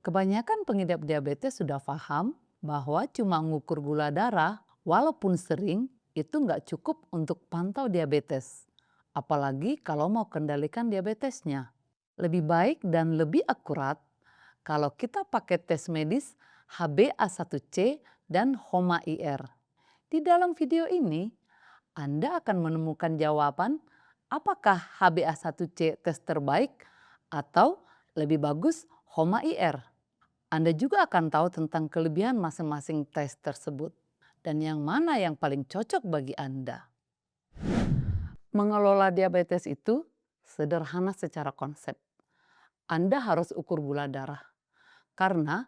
Kebanyakan pengidap diabetes sudah paham bahwa cuma mengukur gula darah, walaupun sering, itu nggak cukup untuk pantau diabetes. Apalagi kalau mau kendalikan diabetesnya. Lebih baik dan lebih akurat kalau kita pakai tes medis HbA1c dan HOMA-IR. Di dalam video ini, Anda akan menemukan jawaban apakah HbA1c tes terbaik atau lebih bagus HOMA-IR. Anda juga akan tahu tentang kelebihan masing-masing tes tersebut dan yang mana yang paling cocok bagi Anda. Mengelola diabetes itu sederhana secara konsep. Anda harus ukur gula darah karena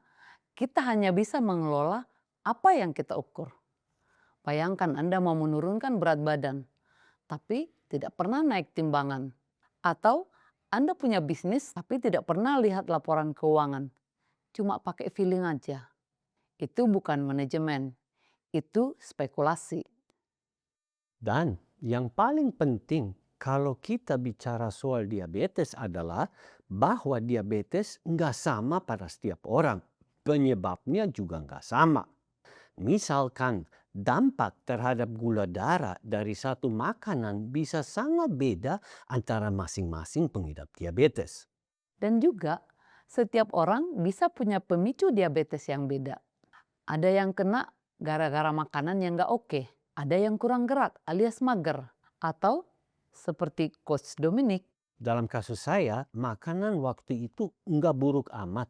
kita hanya bisa mengelola apa yang kita ukur. Bayangkan Anda mau menurunkan berat badan, tapi tidak pernah naik timbangan. Atau Anda punya bisnis tapi tidak pernah lihat laporan keuangan, cuma pakai feeling aja. Itu bukan manajemen, itu spekulasi. Dan yang paling penting kalau kita bicara soal diabetes adalah bahwa diabetes nggak sama pada setiap orang. Penyebabnya juga nggak sama. Misalkan dampak terhadap gula darah dari satu makanan bisa sangat beda antara masing-masing pengidap diabetes. Dan juga setiap orang bisa punya pemicu diabetes yang beda. Ada yang kena gara-gara makanan yang nggak oke, ada yang kurang gerak alias mager, atau seperti Coach Dominic. Dalam kasus saya, makanan waktu itu nggak buruk amat,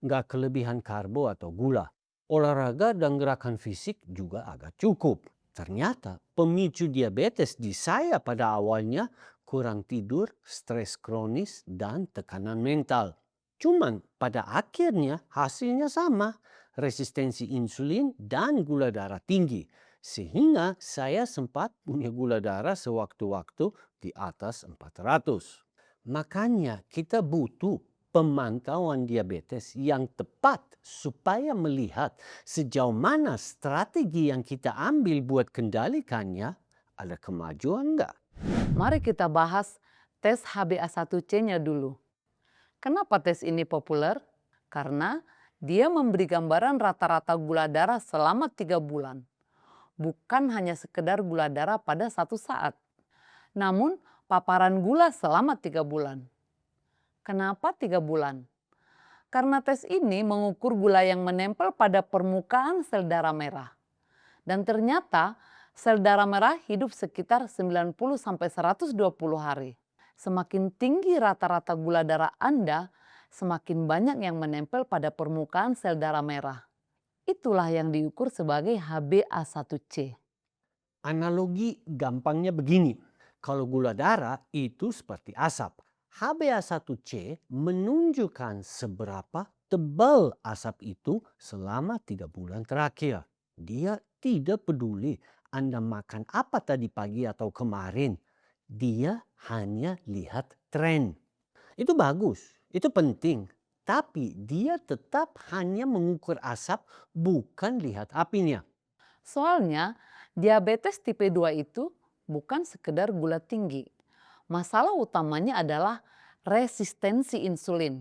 nggak kelebihan karbo atau gula. Olahraga dan gerakan fisik juga agak cukup. Ternyata pemicu diabetes di saya pada awalnya kurang tidur, stres kronis, dan tekanan mental. Cuman pada akhirnya hasilnya sama, resistensi insulin dan gula darah tinggi. Sehingga saya sempat punya gula darah sewaktu-waktu di atas 400. Makanya kita butuh pemantauan diabetes yang tepat supaya melihat sejauh mana strategi yang kita ambil buat kendalikannya ada kemajuan enggak. Mari kita bahas tes HbA1c-nya dulu. Kenapa tes ini populer? Karena dia memberi gambaran rata-rata gula darah selama 3 bulan. Bukan hanya sekedar gula darah pada satu saat, namun paparan gula selama 3 bulan. Kenapa 3 bulan? Karena tes ini mengukur gula yang menempel pada permukaan sel darah merah. Dan ternyata sel darah merah hidup sekitar 90-120 hari. Semakin tinggi rata-rata gula darah Anda, semakin banyak yang menempel pada permukaan sel darah merah. Itulah yang diukur sebagai HbA1c. Analogi gampangnya begini. Kalau gula darah itu seperti asap. HbA1c menunjukkan seberapa tebal asap itu selama 3 bulan terakhir. Dia tidak peduli Anda makan apa tadi pagi atau kemarin. Dia hanya lihat tren. Itu bagus, itu penting. Tapi dia tetap hanya mengukur asap, bukan lihat apinya. Soalnya diabetes tipe 2 itu bukan sekedar gula tinggi. Masalah utamanya adalah resistensi insulin.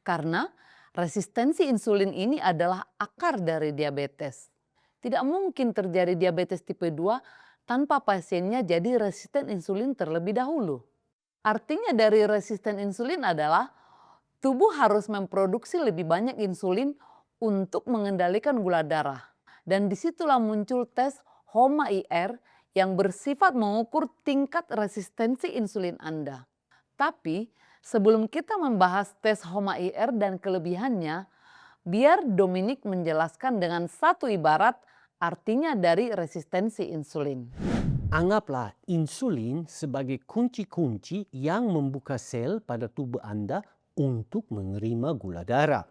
Karena resistensi insulin ini adalah akar dari diabetes. Tidak mungkin terjadi diabetes tipe 2 tanpa pasiennya jadi resisten insulin terlebih dahulu. Artinya dari resisten insulin adalah tubuh harus memproduksi lebih banyak insulin untuk mengendalikan gula darah. Dan disitulah muncul tes HOMA-IR yang bersifat mengukur tingkat resistensi insulin Anda. Tapi sebelum kita membahas tes HOMA-IR dan kelebihannya, biar Dominic menjelaskan dengan satu ibarat artinya dari resistensi insulin. Anggaplah insulin sebagai kunci-kunci yang membuka sel pada tubuh Anda untuk menerima gula darah.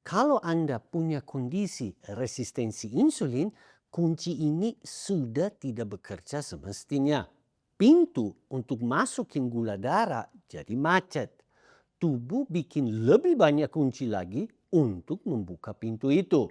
Kalau Anda punya kondisi resistensi insulin, kunci ini sudah tidak bekerja semestinya. Pintu untuk masukin gula darah jadi macet. Tubuh bikin lebih banyak kunci lagi untuk membuka pintu itu.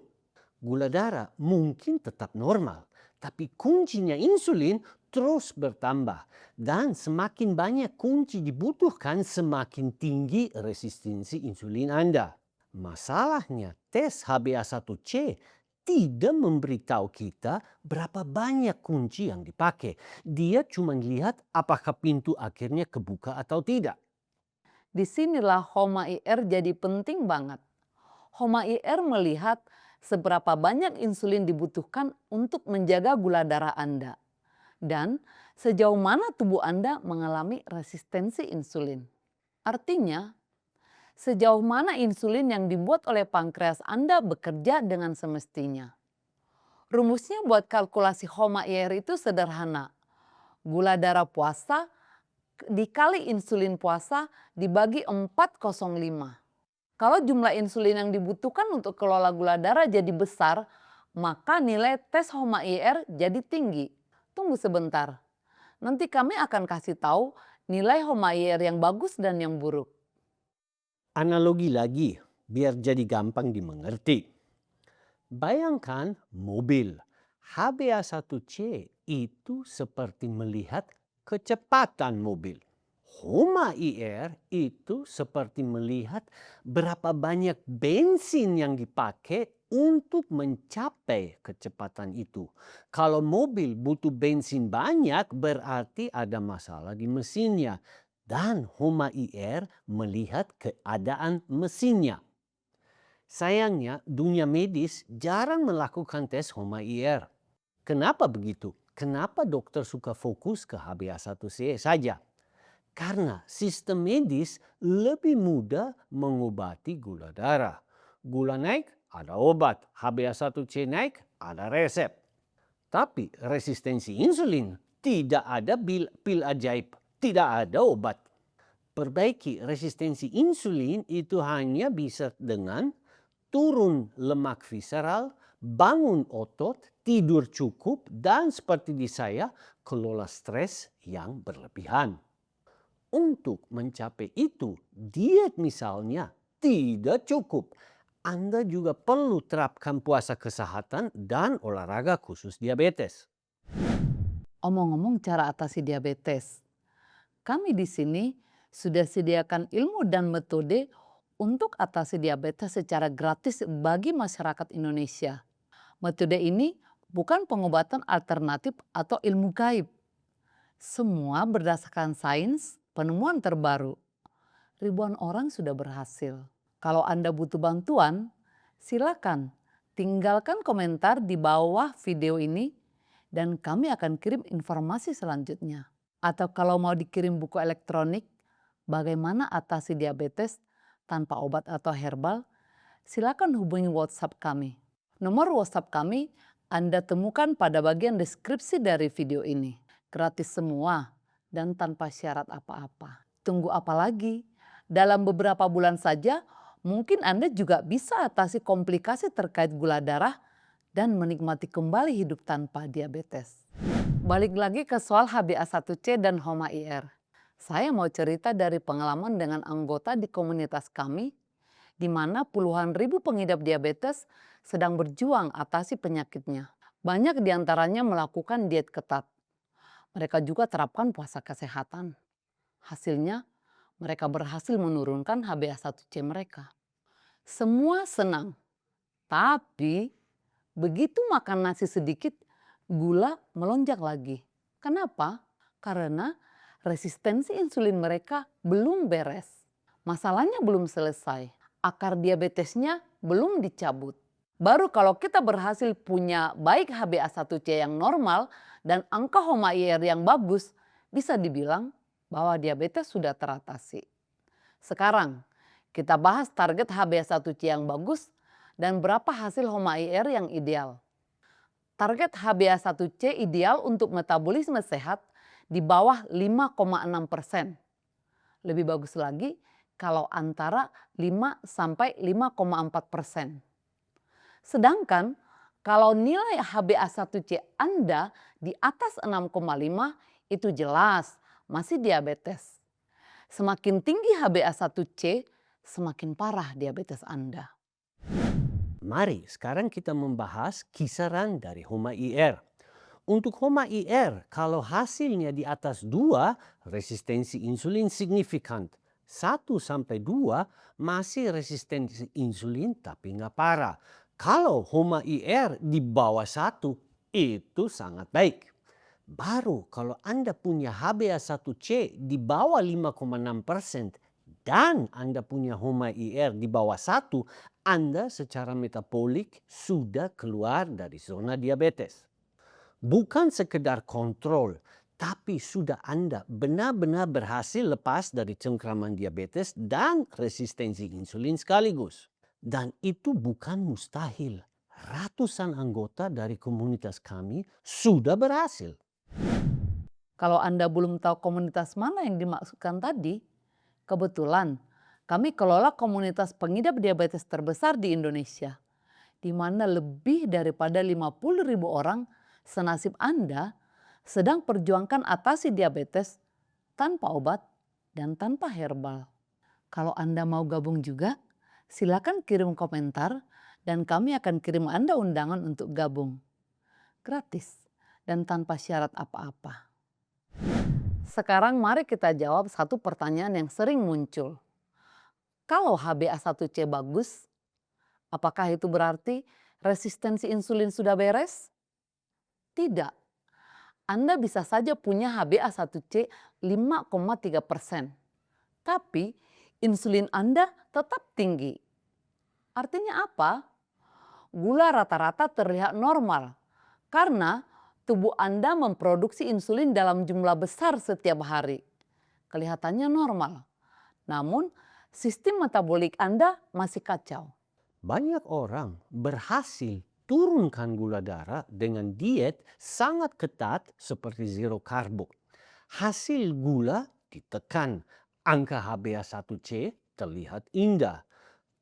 Gula darah mungkin tetap normal, tapi kuncinya insulin terus bertambah. Dan semakin banyak kunci dibutuhkan, semakin tinggi resistensi insulin Anda. Masalahnya, tes HbA1c tidak memberitahu kita berapa banyak kunci yang dipakai. Dia cuma lihat apakah pintu akhirnya kebuka atau tidak. Disinilah HOMA IR jadi penting banget. HOMA IR melihat seberapa banyak insulin dibutuhkan untuk menjaga gula darah Anda dan sejauh mana tubuh Anda mengalami resistensi insulin. Artinya, sejauh mana insulin yang dibuat oleh pankreas Anda bekerja dengan semestinya. Rumusnya buat kalkulasi HOMA IR itu sederhana. Gula darah puasa dikali insulin puasa dibagi 405. Kalau jumlah insulin yang dibutuhkan untuk kelola gula darah jadi besar, maka nilai tes HOMA IR jadi tinggi. Tunggu sebentar. Nanti kami akan kasih tahu nilai HOMA IR yang bagus dan yang buruk. Analogi lagi, biar jadi gampang dimengerti. Bayangkan mobil. HbA1c itu seperti melihat kecepatan mobil. HOMA IR itu seperti melihat berapa banyak bensin yang dipakai untuk mencapai kecepatan itu. Kalau mobil butuh bensin banyak, berarti ada masalah di mesinnya. Dan HOMA IR melihat keadaan mesinnya. Sayangnya, dunia medis jarang melakukan tes HOMA IR. Kenapa begitu? Kenapa dokter suka fokus ke HbA1c saja? Karena sistem medis lebih mudah mengobati gula darah. Gula naik, ada obat. HbA1c naik, ada resep. Tapi resistensi insulin tidak ada pil ajaib, tidak ada obat. Perbaiki resistensi insulin itu hanya bisa dengan turun lemak visceral, bangun otot, tidur cukup, dan seperti di saya, kelola stres yang berlebihan. Untuk mencapai itu, diet misalnya tidak cukup. Anda juga perlu terapkan puasa kesehatan dan olahraga khusus diabetes. Omong-omong cara atasi diabetes. Kami di sini sudah sediakan ilmu dan metode untuk atasi diabetes secara gratis bagi masyarakat Indonesia. Metode ini bukan pengobatan alternatif atau ilmu gaib. Semua berdasarkan sains, penemuan terbaru. Ribuan orang sudah berhasil. Kalau Anda butuh bantuan, silakan tinggalkan komentar di bawah video ini dan kami akan kirim informasi selanjutnya. Atau kalau mau dikirim buku elektronik, bagaimana atasi diabetes tanpa obat atau herbal, silakan hubungi WhatsApp kami. Nomor WhatsApp kami Anda temukan pada bagian deskripsi dari video ini. Gratis semua dan tanpa syarat apa-apa. Tunggu apa lagi? Dalam beberapa bulan saja, mungkin Anda juga bisa atasi komplikasi terkait gula darah dan menikmati kembali hidup tanpa diabetes. Balik lagi ke soal HbA1c dan HOMA IR. Saya mau cerita dari pengalaman dengan anggota di komunitas kami, di mana puluhan ribu pengidap diabetes sedang berjuang atasi penyakitnya. Banyak di antaranya melakukan diet ketat. Mereka juga terapkan puasa kesehatan. Hasilnya, mereka berhasil menurunkan HbA1c mereka. Semua senang, tapi begitu makan nasi sedikit, gula melonjak lagi. Kenapa? Karena resistensi insulin mereka belum beres. Masalahnya belum selesai. Akar diabetesnya belum dicabut. Baru kalau kita berhasil punya baik HbA1c yang normal dan angka HOMA IR yang bagus, bisa dibilang bahwa diabetes sudah teratasi. Sekarang kita bahas target HbA1c yang bagus dan berapa hasil HOMA IR yang ideal. Target HbA1c ideal untuk metabolisme sehat di bawah 5,6%. Lebih bagus lagi kalau antara 5-5,4%. Sedangkan kalau nilai HbA1c Anda di atas 6,5 itu jelas masih diabetes. Semakin tinggi HbA1c, semakin parah diabetes Anda. Mari sekarang kita membahas kisaran dari HOMA IR. Untuk HOMA IR, kalau hasilnya di atas 2, resistensi insulin signifikan. 1 sampai 2 masih resistensi insulin tapi nggak parah. Kalau HOMA-IR di bawah 1 itu sangat baik. Baru kalau Anda punya HbA1c di bawah 5,6% dan Anda punya HOMA-IR di bawah 1, Anda secara metabolik sudah keluar dari zona diabetes. Bukan sekedar kontrol, tapi sudah Anda benar-benar berhasil lepas dari cengkraman diabetes dan resistensi insulin sekaligus. Dan itu bukan mustahil. Ratusan anggota dari komunitas kami sudah berhasil. Kalau Anda belum tahu komunitas mana yang dimaksudkan tadi, kebetulan kami kelola komunitas pengidap diabetes terbesar di Indonesia, di mana lebih daripada 50.000 orang senasib Anda sedang perjuangkan atasi diabetes tanpa obat dan tanpa herbal. Kalau Anda mau gabung juga, silakan kirim komentar dan kami akan kirim Anda undangan untuk gabung. Gratis dan tanpa syarat apa-apa. Sekarang mari kita jawab satu pertanyaan yang sering muncul. Kalau HbA1c bagus, apakah itu berarti resistensi insulin sudah beres? Tidak. Anda bisa saja punya HbA1c 5,3%, tapi insulin Anda tetap tinggi. Artinya apa? Gula rata-rata terlihat normal karena tubuh Anda memproduksi insulin dalam jumlah besar setiap hari. Kelihatannya normal, namun sistem metabolik Anda masih kacau. Banyak orang berhasil turunkan gula darah dengan diet sangat ketat seperti zero karbo. Hasil gula ditekan, angka HbA1c terlihat indah.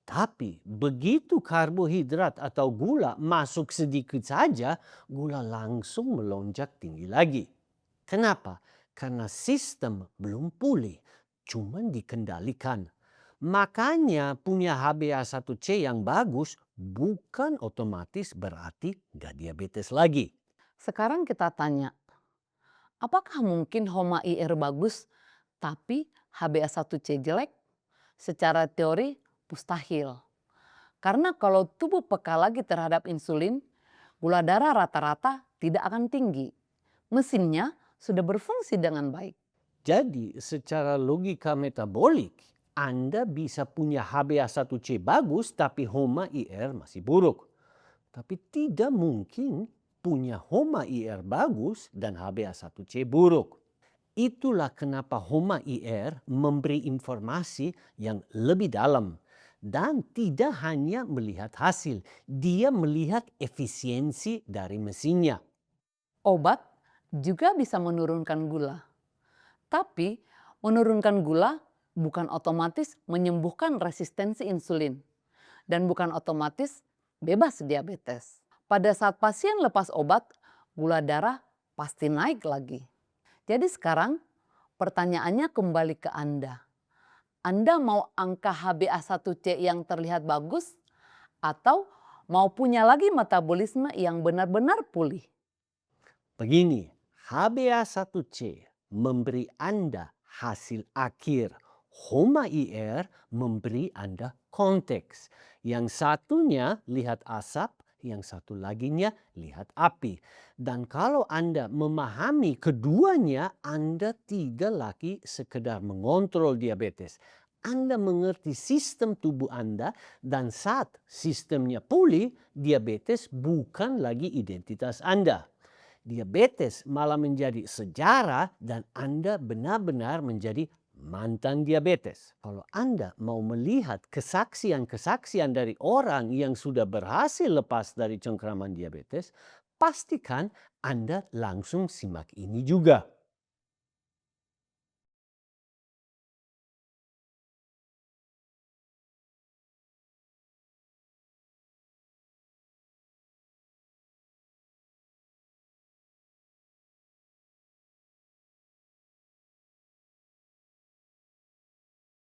Tapi begitu karbohidrat atau gula masuk sedikit saja, gula langsung melonjak tinggi lagi. Kenapa? Karena sistem belum pulih, cuman dikendalikan. Makanya punya HbA1c yang bagus bukan otomatis berarti gak diabetes lagi. Sekarang kita tanya, apakah mungkin HOMA-IR bagus tapi HbA1c jelek? Secara teori mustahil. Karena kalau tubuh peka lagi terhadap insulin, gula darah rata-rata tidak akan tinggi. Mesinnya sudah berfungsi dengan baik. Jadi secara logika metabolik, Anda bisa punya HbA1c bagus tapi HOMA-IR masih buruk. Tapi tidak mungkin punya HOMA-IR bagus dan HbA1c buruk. Itulah kenapa HOMA-IR memberi informasi yang lebih dalam dan tidak hanya melihat hasil, dia melihat efisiensi dari mesinnya. Obat juga bisa menurunkan gula. Tapi menurunkan gula bukan otomatis menyembuhkan resistensi insulin dan bukan otomatis bebas diabetes. Pada saat pasien lepas obat, gula darah pasti naik lagi. Jadi sekarang pertanyaannya kembali ke Anda. Anda mau angka HbA1c yang terlihat bagus atau mau punya lagi metabolisme yang benar-benar pulih? Begini, HbA1c memberi Anda hasil akhir. HOMA-IR memberi Anda konteks. Yang satunya lihat asap, yang satu laginya lihat api. Dan kalau Anda memahami keduanya, Anda tidak lagi sekedar mengontrol diabetes. Anda mengerti sistem tubuh Anda dan saat sistemnya pulih, diabetes bukan lagi identitas Anda. Diabetes malah menjadi sejarah dan Anda benar-benar menjadi mantan diabetes. Kalau Anda mau melihat kesaksian-kesaksian dari orang yang sudah berhasil lepas dari cengkraman diabetes, pastikan Anda langsung simak ini juga.